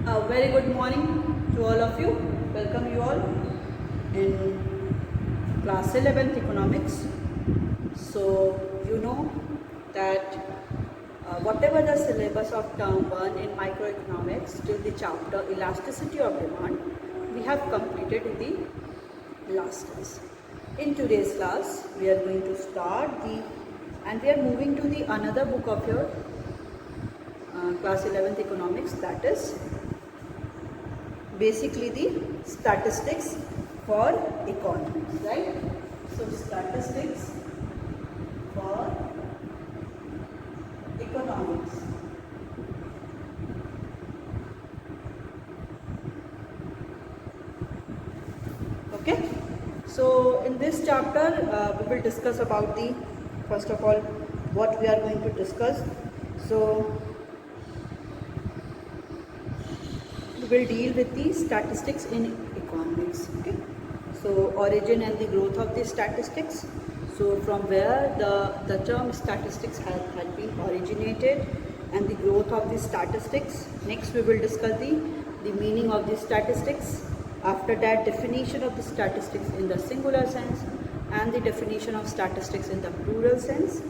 A very good morning to all of you. Welcome you all in class 11th economics. So you know that whatever the syllabus of term 1 in microeconomics till the chapter elasticity of demand, we have completed in the last class. In today's class, we are going to start and we are moving to the another book of your class 11th economics, that is basically the statistics for economics, right? So statistics for economics. Okay, so in this chapter we will discuss about the, first of all, what we are going to discuss. So we will deal with the statistics in economics. Okay, so origin and the growth of the statistics. So from where the term statistics had been originated and the growth of the statistics. Next we will discuss the meaning of the statistics. After that, definition of the statistics in the singular sense and the definition of statistics in the plural sense.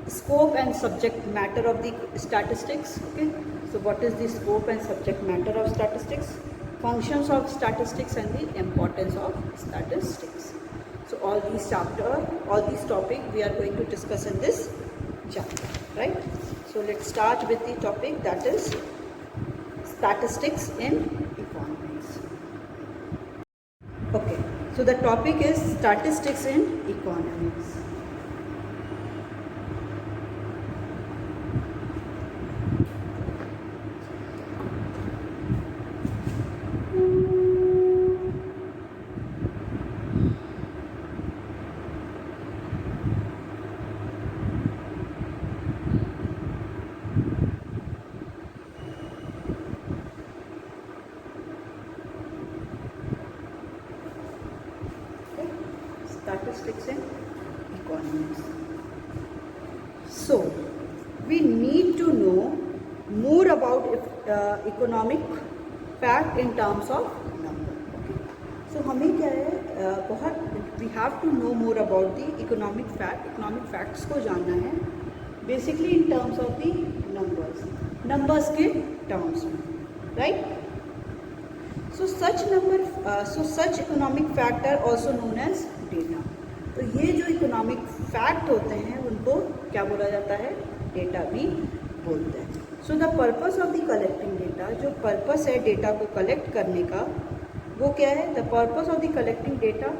Scope and subject matter of the statistics. Okay, so what is the scope and subject matter of statistics? Functions of statistics and the importance of statistics. So all these topics we are going to discuss in this chapter, right? So let's start with the topic, that is statistics in economics. Okay, so the topic is statistics in economics. Statistics in economics. So we need to know more about economic fact in terms of number. Okay, so हमें क्या है, we have to know more about the economic facts को जानना है basically in terms of the numbers के terms में, right? So such economic fact are also known as data. तो ये जो इकोनॉमिक फैक्ट होते हैं उनको क्या बोला जाता है, डेटा भी बोलते हैं. So the purpose of the collecting data, जो पर्पस है डेटा को कलेक्ट करने का वो क्या है, the purpose of the collecting data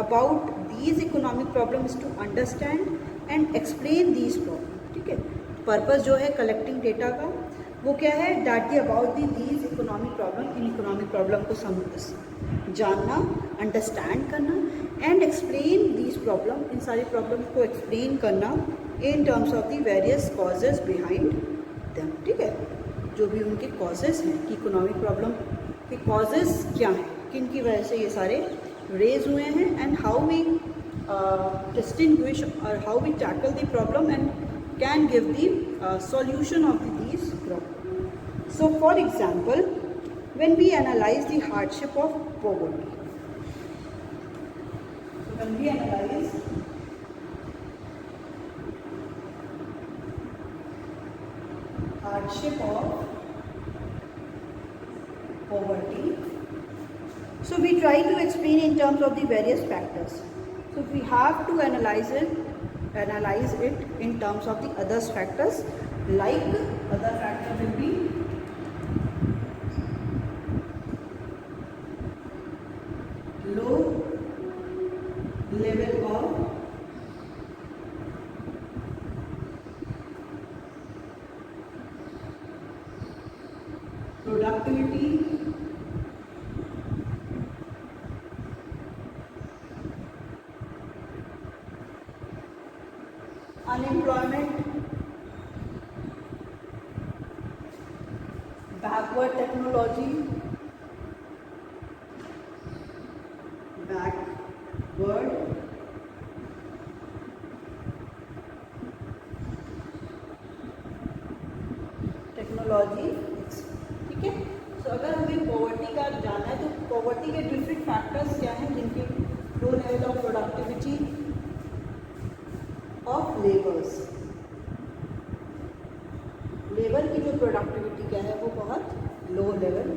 about these economic problem is to understand and explain these problem. ठीक है, पर्पस जो है कलेक्टिंग डेटा का वो क्या है, data about these economic problem, in economic problem को जानना, अंडरस्टैंड करना एंड एक्सप्लेन दीज प्रॉब्लम, इन सारी प्रॉब्लम को एक्सप्लेन करना in terms of the various causes behind them. ठीक है, जो भी उनके कॉजेज हैं कि इकोनॉमिक प्रॉब्लम के कॉजेज क्या हैं, किन की वजह से ये सारे रेज हुए हैं, एंड हाउ वी डिस्टिंग्विश और how we tackle the problem and can give the solution of these problem. So for example, when we analyze the hardship of poverty, when we analyze hardship of poverty, so we try to explain in terms of the various factors. So we have to analyze it in terms of the other factors, like other factor will be low level of productivity, unemployment, backward technology, technology. ठीक है, सो है, तो poverty के different factors क्या हैं जिनके लो level of productivity of labours, labour की जो प्रोडक्टिविटी क्या है वो बहुत लो लेवल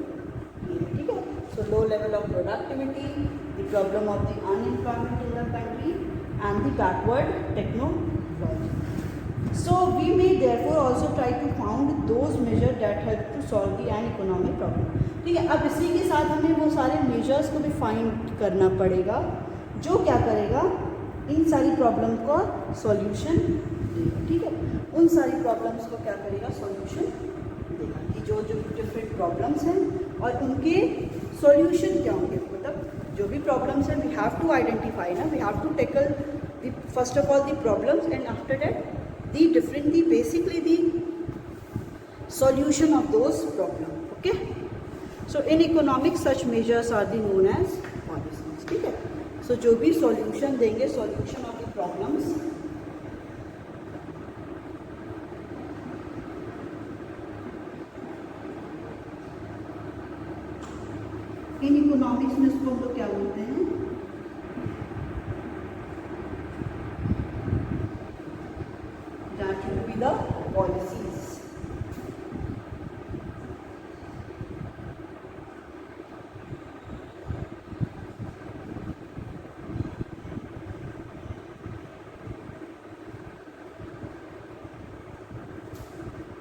की है, ठीक है। So low level of productivity, the problem of the unemployment in the country and the backward technology. So we may therefore also try to found those measures that help to solve the an economic problem. ठीक है, अब इसी के साथ हमें वो सारे measures को भी फाइंड करना पड़ेगा जो क्या करेगा, इन सारी प्रॉब्लम का सॉल्यूशन देगा, ठीक है। उन सारी प्रॉब्लम्स को क्या करेगा, सॉल्यूशन देगा कि जो जो डिफरेंट प्रॉब्लम्स हैं और उनके सॉल्यूशन क्या होंगे, मतलब जो भी प्रॉब्लम्स हैं वी हैव टू आइडेंटिफाई ना, we have to tackle the first of all the problems and after that basically the solution of those problems. Okay, so in economics such measures are the known as policies. ठीक है, so जो भी solution देंगे, solution of the problems, in economics में इसको हम लोग क्या बोलते हैं, the policies.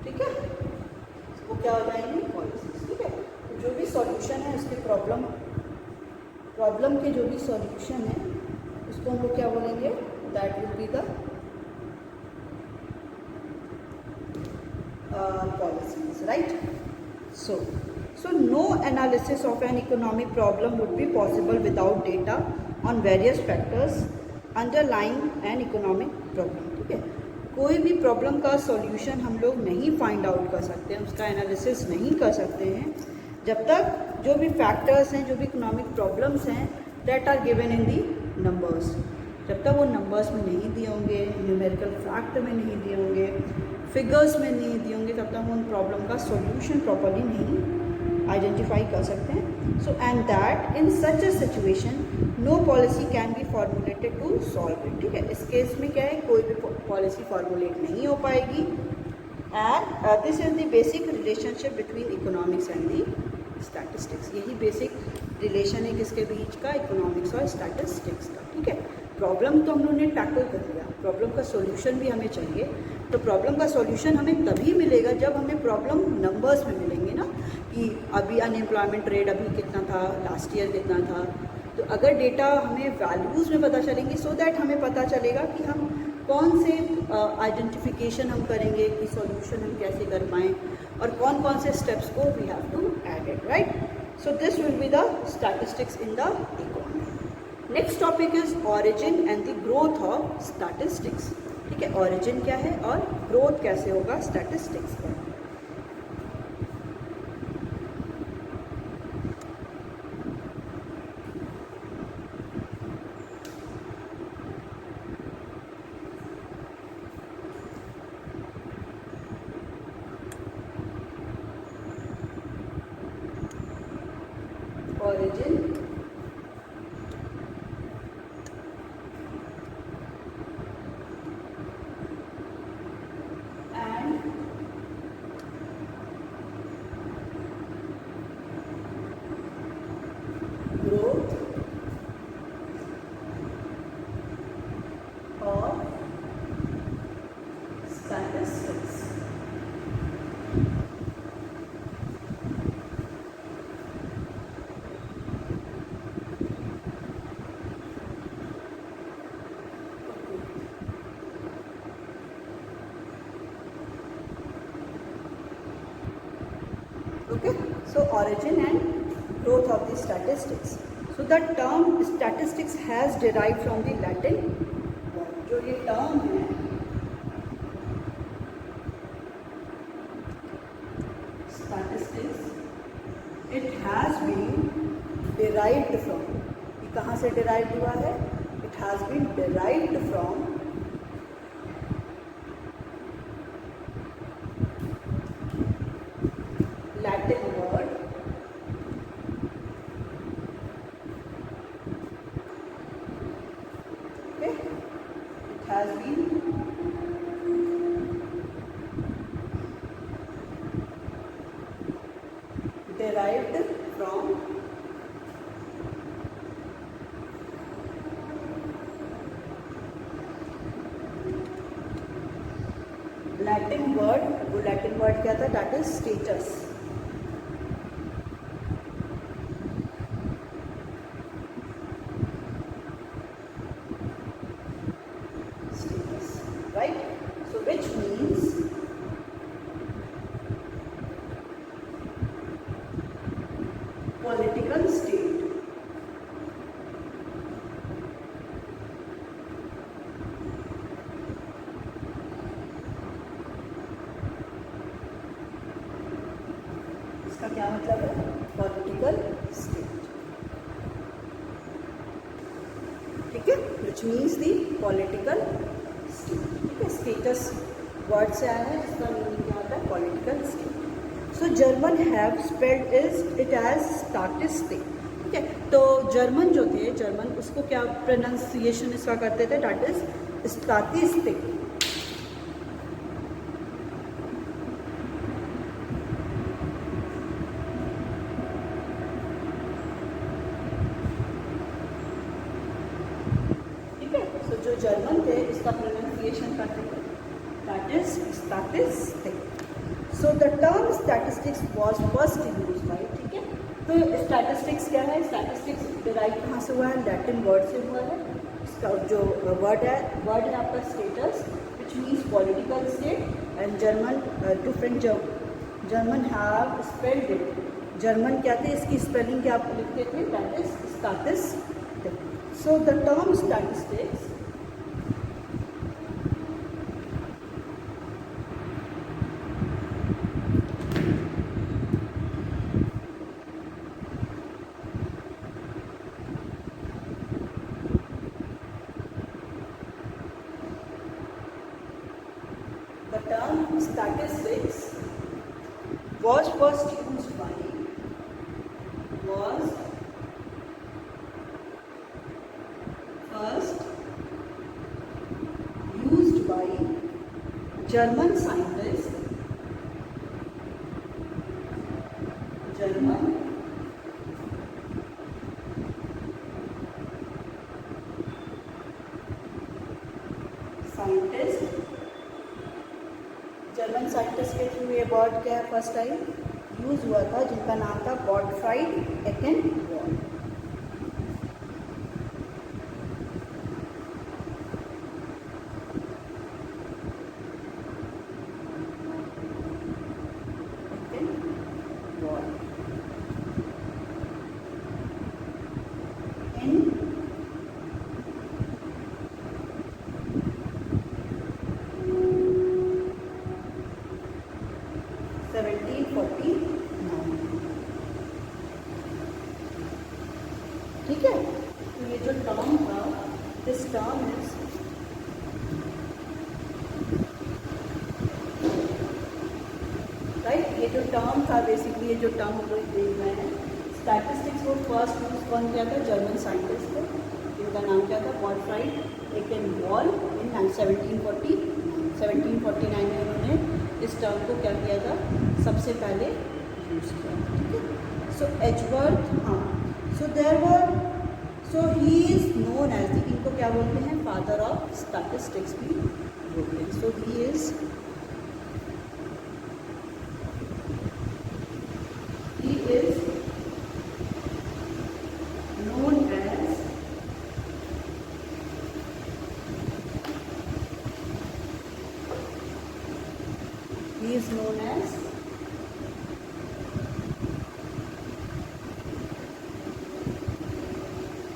ठीक है, वो क्या हो जाएंगे, पॉलिसीज. ठीक है, तो जो भी सॉल्यूशन है उसके प्रॉब्लम के जो भी सॉल्यूशन है उसको हम लोग क्या बोलेंगे, that will be the policies, right? So no analysis of an economic problem would be possible without data on various factors underlying an economic problem. ठीक है, कोई भी प्रॉब्लम का सॉल्यूशन हम लोग नहीं फाइंड आउट कर सकते हैं, उसका एनालिसिस नहीं कर सकते हैं जब तक जो भी फैक्टर्स हैं, जो भी इकोनॉमिक प्रॉब्लम्स हैं, that are given in the numbers, जब तक वो नंबर्स में नहीं दिए होंगे, न्यूमेरिकल फैक्ट में नहीं दिए होंगे, फिगर्स में नहीं दिए होंगे, तब तक हम उन प्रॉब्लम का सॉल्यूशन प्रॉपर्ली नहीं आइडेंटिफाई कर सकते हैं. So and that in such a situation no policy can be formulated to solve it. ठीक है, इस केस में क्या है, कोई भी पॉलिसी फॉर्मुलेट नहीं हो पाएगी. And this is the basic relationship between economics and the statistics. यही बेसिक रिलेशन है किसके बीच का, इकोनॉमिक्स और स्टैटिस्टिक्स का. ठीक है, प्रॉब्लम तो हम लोगों ने टैकल कर लिया, प्रॉब्लम का सॉल्यूशन भी हमें चाहिए. तो प्रॉब्लम का सॉल्यूशन हमें तभी मिलेगा जब हमें प्रॉब्लम नंबर्स में मिलेंगे ना, कि अभी अनएम्प्लॉयमेंट रेट अभी कितना था, लास्ट ईयर कितना था. तो अगर डेटा हमें वैल्यूज़ में पता चलेंगी, सो दैट हमें पता चलेगा कि हम कौन से आइडेंटिफिकेशन हम करेंगे कि सॉल्यूशन हम कैसे कर पाएँ और कौन कौन से स्टेप्स को we have to add it, right. So this will be the statistics in the economy. Next topic is origin and the growth of statistics. ठीक है, ऑरिजिन क्या है और ग्रोथ कैसे होगा स्टैटिस्टिक्स का. Origin Okay, so origin and growth of the statistics. So the term statistics has derived from the Latin word. जो ये term है statistics, it has been derived from. ये कहाँ से derived हुआ है? It has been derived from Latin word derived from Latin word, वो Latin word क्या था, that is status. Status, right? So which means political state. इसका क्या मतलब है? पॉलिटिकल स्टेट, ठीक है, which means the political state, ठीक है। स्टेटस वर्ड से आया है, इसका मीनिंग क्या होता है? Political state. So German have spelled it as statistic, ठीक है। तो जर्मन जो थे, जर्मन उसको क्या प्रोनाउंसिएशन इसका करते थे, दैट इज स्टैटिस्टिक। जो जर्मन थे इसका प्रोनाउंसिएशन करते थे, that is statistic. So the term statistics was first used by, ठीक है। तो स्टैटिस्टिक्स क्या है? स्टैटिस्टिक्स डिराइव कहाँ से हुआ है? लैटिन वर्ड से हुआ है। इसका जो वर्ड है आपका status, which means political state. And German different German have spelled it, German क्या थे, इसकी स्पेलिंग क्या आप लिखते थे, that is statistic. So the term statistics statistics was first used by German scientist, German scientist के थ्रू ये word क्या है फर्स्ट टाइम यूज हुआ था, जिनका नाम था गॉटफ्राइड एकेनबॉर्न। ठीक है, तो ये जो टर्म था, दिस टर्म इज राइट, ये जो टर्म था बेसिकली, ये जो टर्म हम लोग देख रहे हैं स्टैटिस्टिक्स को फर्स्ट यूज कौन किया था? जर्मन साइंटिस्ट थे, इनका नाम क्या था? गॉटफ्राइड एकेनबॉर्न। इन 1749 में उन्होंने इस टर्म को क्या किया था? सबसे पहले यूज़ किया। ठीक है, सो एजवर्थ, हाँ, so there were, so he is known as the, इनको क्या बोलते हैं? फादर ऑफ स्टैटिस्टिक्स भी बोलते हैं। So he is known as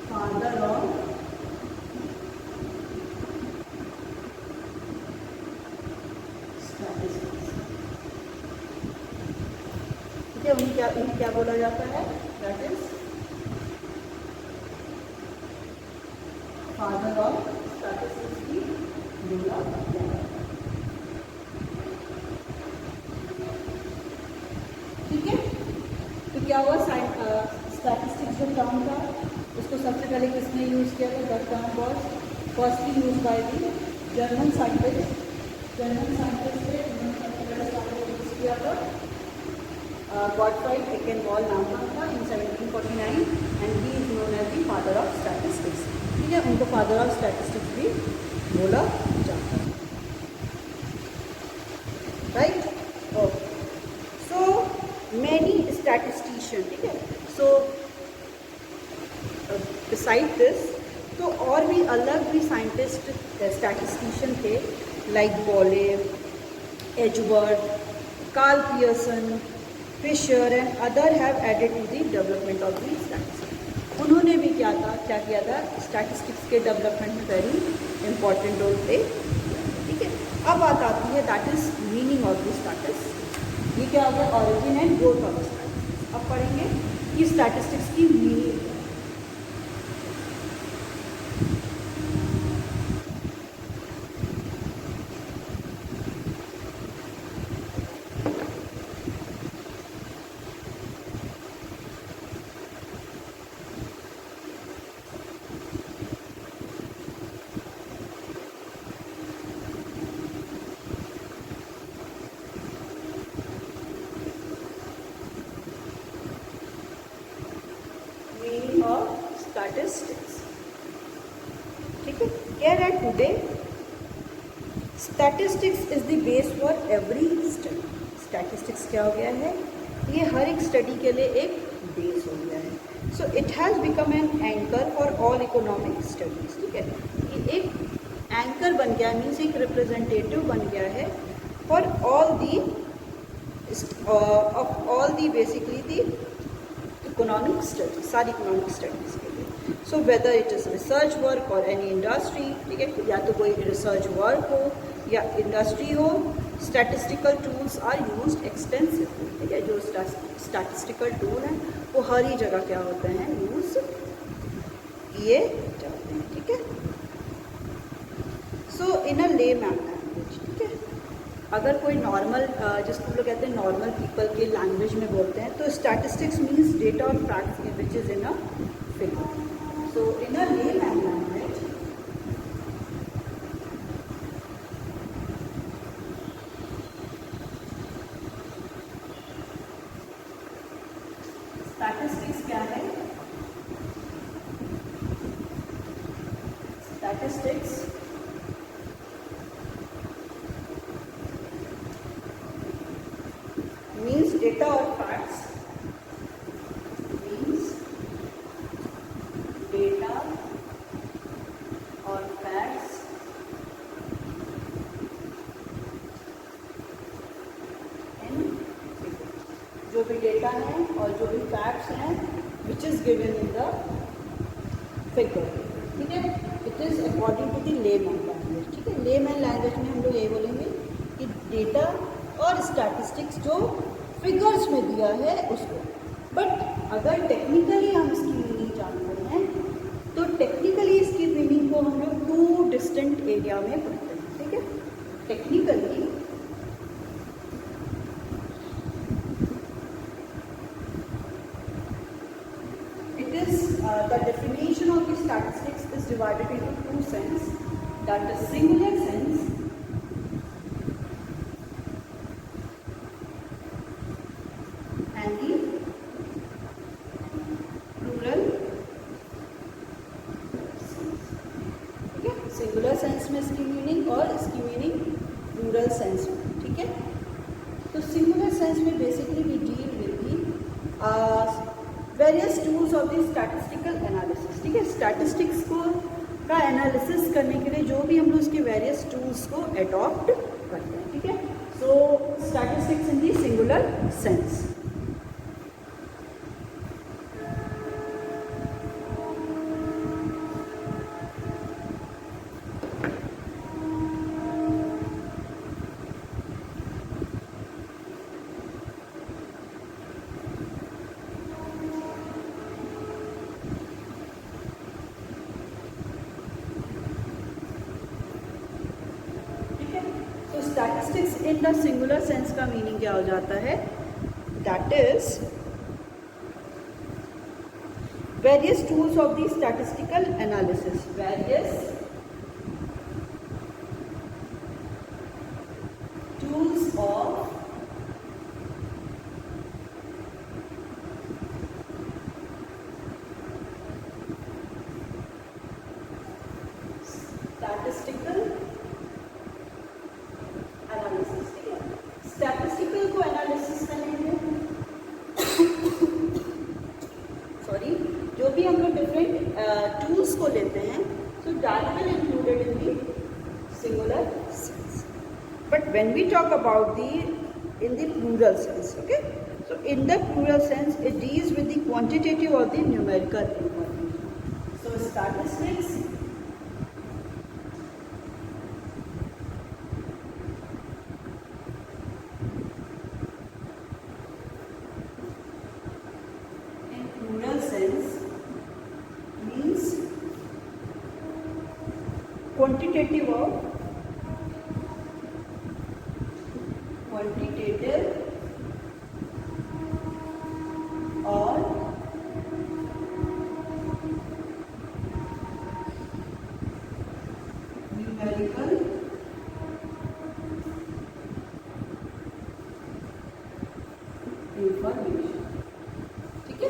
father of statistics। ठीक है, इन्हें क्या बोला जाता है? That is father of statistics की बोला जाता है। ठीक है, तो क्या हुआ? स्टैटिस्टिक्स जो टर्म था उसको सबसे पहले किसने यूज़ किया था? The term was firstly use by the German scientist. German scientist ने सबसे पहले यूज़ किया था Gottfried Eckenwall नाम था उनका in 1749 and he is known as the father of statistics. ठीक है, उनको father of statistics भी बोला जाता है, right? Okay. So many statistician, ठीक है, so beside this तो और भी अलग भी साइंटिस्ट स्टैटिस्टिशियन थे, like Bowley, Edgeworth, Karl Pearson, Fisher and other have added to the development of the statistics. उन्होंने भी क्या किया था स्टैटिस्टिक्स के डेवलपमेंट में वेरी इंपॉर्टेंट रोल प्ले. ठीक है, अब बात आती है that is meaning of the statistics. ये क्या हो गया, origin and growth of the statistics. अब पढ़ेंगे कि स्टैटिस्टिक्स की मीनिंग. स्टैटिस्टिक्स. ठीक है, कह रहा है today statistics is the base for every study. Statistics क्या हो गया है, ये हर एक स्टडी के लिए एक बेस हो गया है. So it has become an anchor for all economic studies. ठीक है, ये एक एंकर बन गया, मीन्स एक रिप्रेजेंटेटिव बन गया है for all the basically the economic studies, सारी इकोनॉमिक स्टडीज़ के लिए. So whether it is research work और एनी इंडस्ट्री. ठीक है, या तो कोई रिसर्च वर्क हो या इंडस्ट्री हो, statistical tools are used extensively. ठीक है, जो स्टैटिस्टिकल टूल हैं वो हर ही जगह क्या होते हैं, यूज किए जाते हैं. ठीक है, सो इन अ लेमैन लैंग्वेज. ठीक है, अगर कोई नॉर्मल जिसको हम लोग कहते हैं नॉर्मल पीपल के लैंग्वेज में बोलते हैं, तो स्टैटिस्टिक्स मीन्स डेटा और facts which is in a figure. So in a layman language statistics क्या है, statistics means data or facts, means data or facts in figure. जो भी डेटा है और जो भी फैक्ट्स हैं which is given in the figure. ठीक है, it is according to the layman language. ठीक है, लेमैन लैंग्वेज में हम लोग ये बोलेंगे कि डेटा और स्टैटिस्टिक्स जो फिगर्स में दिया है उसको. बट अगर टेक्निकली हम इसकी मीनिंग जानते हैं तो टेक्निकली इसकी मीनिंग को हम लोग 2 डिस्टेंट एरिया में पढ़ते हैं. ठीक है, technically it is the definition of the statistics is divided into 2 sense, that is singular sense and the plural sense. ठीक है, सिंगुलर सेंस में इसकी मीनिंग और इसकी मीनिंग प्लूरल सेंस में. ठीक है, तो सिंगुलर सेंस में basically we deal with the various tools of the statistical analysis. ठीक है, स्टैटिस्टिक्स को का एनालिसिस करने के लिए जो भी हम लोग उसके वेरियस टूल्स को अडॉप्ट करते हैं. ठीक है, so statistics in the singular sense. Statistics in the singular sense का मीनिंग क्या हो जाता है, that is various tools of the statistical analysis. Various tools of को लेते हैं, so that will included in the singular sense. But when we talk about in the plural sense, okay? So in the plural sense, it deals with the quantitative or the numerical information. So statistics in plural sense means quantitative or numerical information. ठीक है?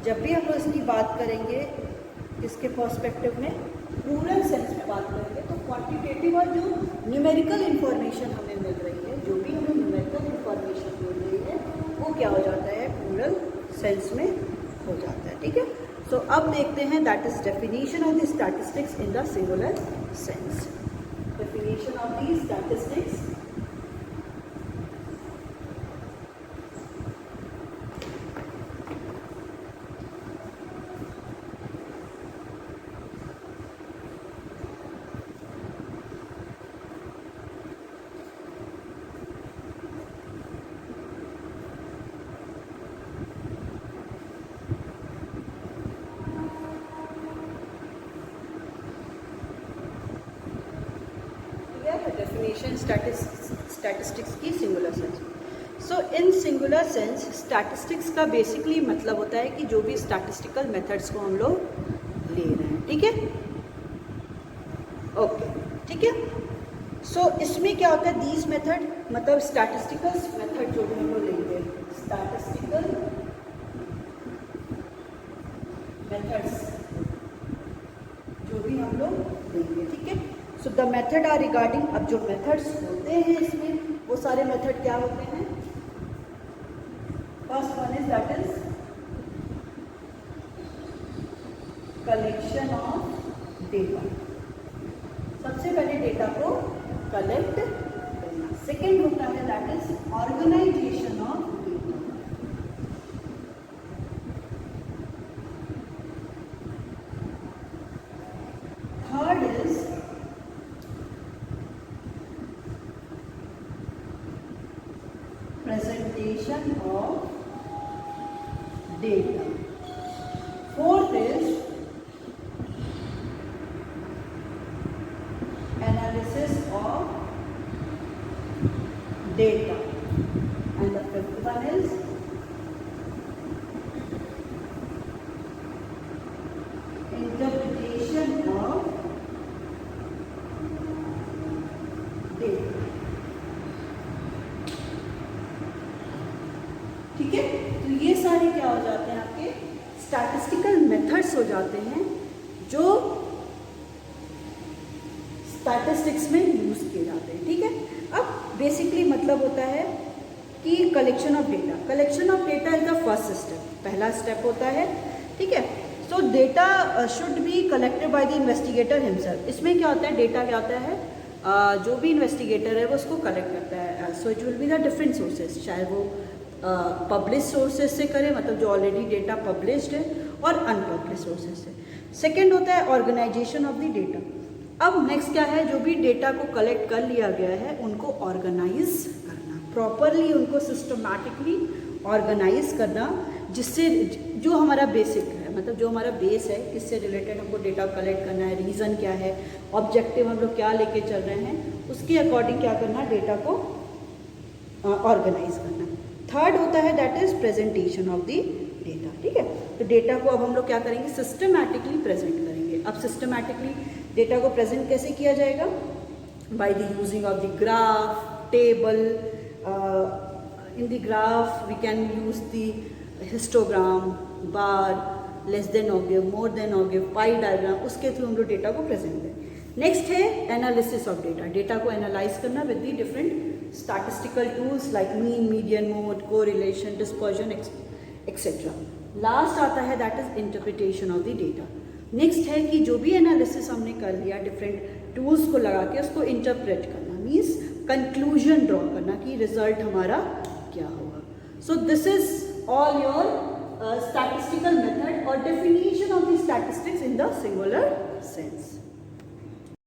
जब भी हम लोग इसकी बात करेंगे इसके पर्सपेक्टिव में, प्लूरल सेंस में बात करेंगे, तो क्वांटिटेटिव और जो न्यूमेरिकल इंफॉर्मेशन हमें मिल रही है, जो भी हमें न्यूमेरिकल इंफॉर्मेशन मिल रही है, वो क्या हो जाता है, प्लूरल सेंस में हो जाता है. ठीक है? सो अब देखते हैं that is definition of the statistics in the singular sense. Definition of the statistics. Definition statistics की singular sense. So in singular sense statistics का बेसिकली मतलब होता है कि जो भी स्टैटिस्टिकल मेथड्स को हम लोग ले रहे हैं. ठीक है? ओके, ठीक है. सो इसमें क्या होता है, दीज मेथड मतलब स्टैटिस्टिकल मेथड जो भी हम लोग लेंगे, स्टैटिस्टिकल मेथड्स जो भी हम लोग लेंगे. ठीक है? So the method are regarding, अब जो मेथड्स होते हैं इसमें, वो सारे मेथड क्या होते हैं. First one is that is collection of data. सबसे पहले डेटा को कलेक्ट करना. सेकेंड होता है that is organisation of data. Third is presentation of data. Fourth is analysis of data. And the fifth one is interpretation of data. ठीक है? तो ये सारे क्या हो जाते हैं, आपके स्टैटिस्टिकल मेथड्स हो जाते हैं जो स्टैटिस्टिक्स में यूज किए जाते हैं. ठीक है? अब बेसिकली मतलब होता है कि collection of data. Collection of data is the first step, पहला स्टेप होता है. ठीक है? सो data should be collected by the investigator himself. इसमें क्या होता है, डेटा क्या होता है, जो भी इन्वेस्टिगेटर है वो उसको कलेक्ट करता है. So it will be the different sources, चाहे वो पब्लिश सोर्सेज से करें, मतलब जो ऑलरेडी डेटा पब्लिश्ड है, और अनपब्लिश सोर्सेज से. सेकेंड होता है ऑर्गेनाइजेशन ऑफ द डेटा. अब नेक्स्ट क्या है, जो भी डेटा को कलेक्ट कर लिया गया है उनको ऑर्गेनाइज करना, प्रॉपरली उनको सिस्टमैटिकली ऑर्गेनाइज करना, जिससे जो हमारा बेसिक है, मतलब जो हमारा बेस है, किससे रिलेटेड हमको डेटा कलेक्ट करना है, रीज़न क्या है, ऑब्जेक्टिव हम लोग क्या लेके चल रहे हैं, उसके अकॉर्डिंग क्या करना, डेटा को ऑर्गेनाइज करना. थर्ड होता है that is presentation of the data. ठीक है? तो डेटा को अब हम लोग क्या करेंगे, सिस्टमैटिकली प्रेजेंट करेंगे. अब सिस्टमैटिकली डेटा को प्रेजेंट कैसे किया जाएगा, by the using of the graph, table. In the graph we can use the histogram, bar, less than ogive, more than ogive, pie diagram, उसके through हम लोग data को present करें. Next है analysis of data. Data को analyse करना with the different statistical tools like mean, median, mode, correlation, dispersion, etc. Last आता है that is interpretation of the data. Next है कि जो भी एनालिसिस हमने कर लिया डिफरेंट टूल्स को लगा के उसको इंटरप्रेट करना, मीन्स कंक्लूजन ड्रॉ करना कि रिजल्ट हमारा क्या होगा. So this is all your statistical method or definition of the statistics in the singular sense.